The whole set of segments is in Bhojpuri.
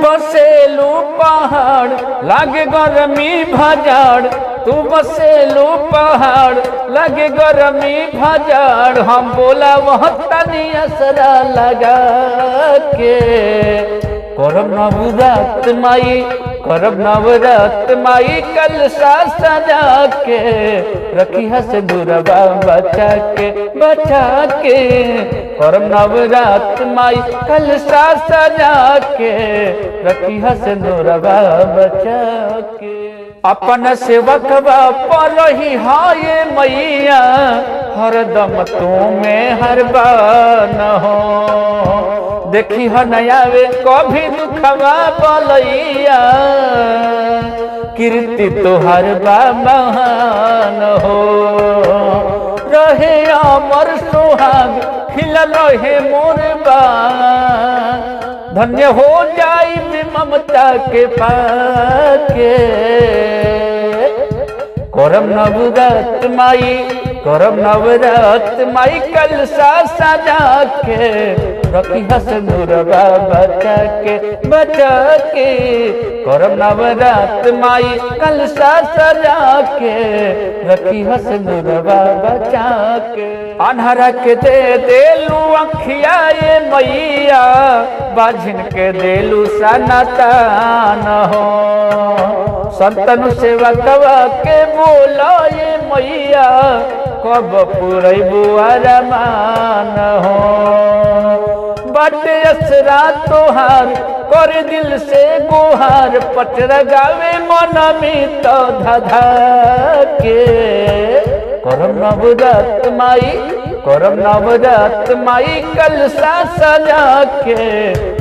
बसेलू पहाड़ लागे गरमी भजाड़, तू बसेलू पहाड़ लगे गरमी भजाड़, हम बोला वह तनी असरा लगा के करब नवरात माई, करब नवरात माई कलशा सजा के, रखी हस दूरबा बचा के बचा के, करब नवरात माई कलशा सजा के, रखी हस दूरबा बचा के। अपन सेवकवा परही हाय मैया, हरदम तुम्हें हरबान हो, देखी हो नयावे कभी दुखवा बलैया, कीर्ति तोहर बा महान हो, रहे अमर सुहाग खिलल रहे मोर बा, धन्य हो जाई ममता के पाके, करब नवरात माई, करब नवरात माई कलशा सजा के, रखी हस दूरबा बचा के बचा के, करब नवरात माई कलशा सजा के, रखी हस दूरबा बचा के। अन्हरा के दे देलू अखिया ये मैया, बाझिन के देलू सनातन हो, संतनु सेवकवा के बोला ये मैया, कब पुरैबू अरमान हो, बाटे असरा तोहार कर दिल से गुहार, पटरा गावे मन में तो धधा के, करब नवरात माई, करब नवरात माई कलशा सजा के,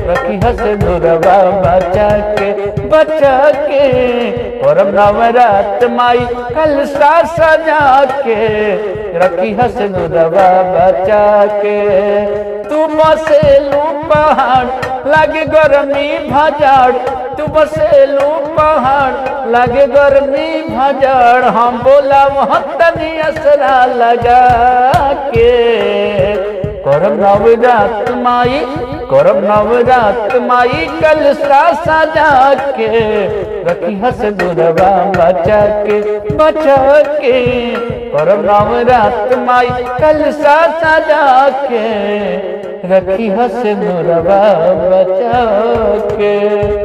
रखी हस दूरबा बचा के बचा के, करब नवरात माई कलशा सजा के, रखी हस दूरबा बचा के। तू बसेलू पहाड़ लागे गरमी भजाड़, तू बसेलू पहाड़ लागे गरमी भजाड़, हम बोला वह तनी असरा लगा के, करब नवरात माई, करब नवरात माई कलशा सजा के, रखी हस दूरबा बचा के बचा के, करब नवरात माई कलशा सजा के, रखी हस दूरबा बचा के।